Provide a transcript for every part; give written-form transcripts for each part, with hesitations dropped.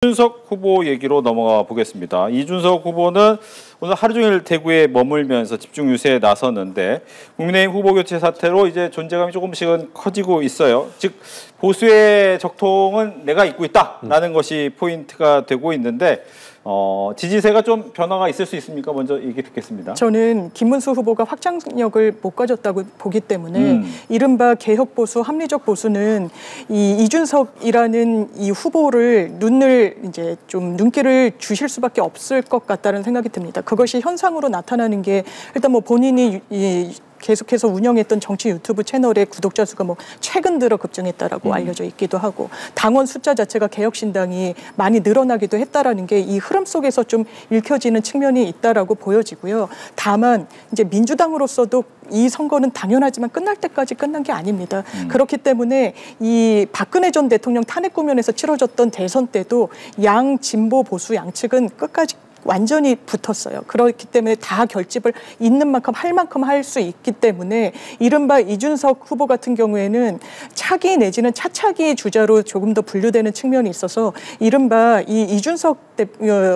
이준석 후보 얘기로 넘어가 보겠습니다. 이준석 후보는 오늘 하루 종일 대구에 머물면서 집중 유세에 나섰는데 국민의힘 후보 교체 사태로 이제 존재감이 조금씩은 커지고 있어요. 즉 보수의 적통은 내가 잇고 있다라는 것이 포인트가 되고 있는데 지지세가 좀 변화가 있을 수 있습니까? 먼저 얘기 듣겠습니다. 저는 김문수 후보가 확장력을 못 가졌다고 보기 때문에 이른바 개혁 보수, 합리적 보수는 이 이준석이라는 이 후보를 눈길을 주실 수밖에 없을 것 같다는 생각이 듭니다. 그것이 현상으로 나타나는 게 일단 뭐 본인이 계속해서 운영했던 정치 유튜브 채널의 구독자 수가 최근 들어 급증했다라고 알려져 있기도 하고 당원 숫자 자체가 개혁신당이 많이 늘어나기도 했다라는 게 이 흐름 속에서 좀 읽혀지는 측면이 있다라고 보여지고요. 다만 이제 민주당으로서도 이 선거는 당연하지만 끝날 때까지 끝난 게 아닙니다. 그렇기 때문에 이 박근혜 전 대통령 탄핵 국면에서 치러졌던 대선 때도 양 진보 보수 양측은 끝까지 완전히 붙었어요. 그렇기 때문에 다 결집을 있는 만큼 할 만큼 할 수 있기 때문에 이른바 이준석 후보 같은 경우에는 차기 내지는 차차기 주자로 조금 더 분류되는 측면이 있어서 이른바 이 이준석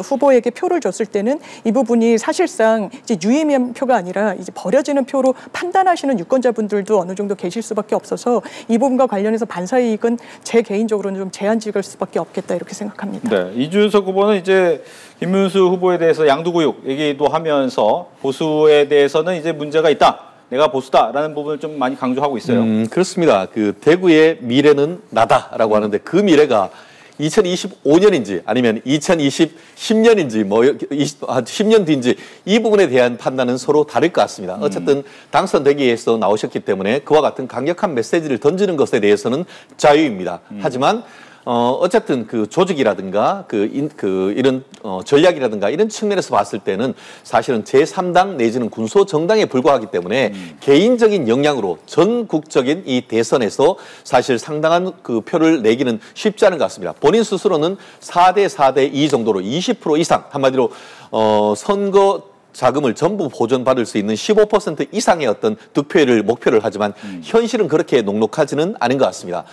후보에게 표를 줬을 때는 이 부분이 사실상 이제 유의미한 표가 아니라 이제 버려지는 표로 판단하시는 유권자분들도 어느 정도 계실 수밖에 없어서 이 부분과 관련해서 반사이익은 제 개인적으로는 좀 제한적일 수밖에 없겠다 이렇게 생각합니다. 네, 이준석 후보는 이제 김문수 후보에 대해서 양두구육 얘기도 하면서 보수에 대해서는 이제 문제가 있다. 내가 보수다라는 부분을 좀 많이 강조하고 있어요. 그렇습니다. 그 대구의 미래는 나다라고 하는데 그 미래가 2025년인지 아니면 10년인지 10년 뒤인지 이 부분에 대한 판단은 서로 다를 것 같습니다. 어쨌든 당선되기 위해서 나오셨기 때문에 그와 같은 강력한 메시지를 던지는 것에 대해서는 자유입니다. 하지만 어쨌든 그 조직이라든가 이런 전략이라든가 이런 측면에서 봤을 때는 사실은 제3당 내지는 군소 정당에 불과하기 때문에 개인적인 역량으로 전국적인 이 대선에서 사실 상당한 그 표를 내기는 쉽지 않은 것 같습니다. 본인 스스로는 4대 4대 2 정도로 20% 이상 한마디로 선거 자금을 전부 보존받을 수 있는 15% 이상의 어떤 득표율을 목표를 하지만 현실은 그렇게 녹록하지는 않은 것 같습니다.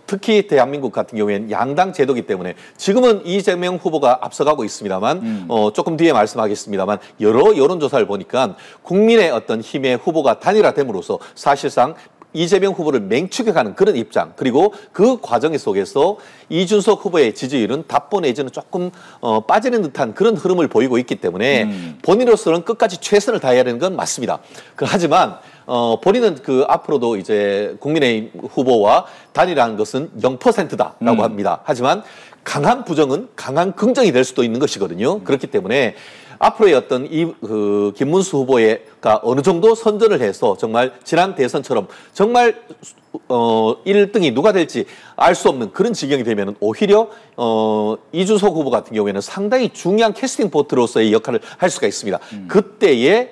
특히 대한민국 같은 경우에는 양당 제도이기 때문에 지금은 이재명 후보가 앞서가고 있습니다만 조금 뒤에 말씀하겠습니다만 여러 여론조사를 보니까 국민의 어떤 힘의 후보가 단일화됨으로써 사실상 이재명 후보를 맹추격하는 그런 입장 그리고 그 과정 속에서 이준석 후보의 지지율은 답보 내지는 조금 빠지는 듯한 그런 흐름을 보이고 있기 때문에 본인으로서는 끝까지 최선을 다해야 되는 건 맞습니다. 하지만 본인은 앞으로도 이제 국민의힘 후보와 단일화하는 것은 0%다라고 합니다. 하지만 강한 부정은 강한 긍정이 될 수도 있는 것이거든요. 그렇기 때문에 앞으로의 어떤 김문수 후보가 어느 정도 선전을 해서 정말 지난 대선처럼 정말 1등이 누가 될지 알 수 없는 그런 지경이 되면 오히려 이준석 후보 같은 경우에는 상당히 중요한 캐스팅 보트로서의 역할을 할 수가 있습니다. 그때의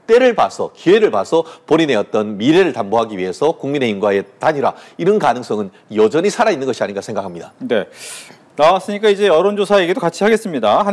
때를 봐서 기회를 봐서 본인의 어떤 미래를 담보하기 위해서 국민의힘과의 단일화 이런 가능성은 여전히 살아있는 것이 아닌가 생각합니다. 네, 나왔으니까 이제 여론조사 얘기도 같이 하겠습니다.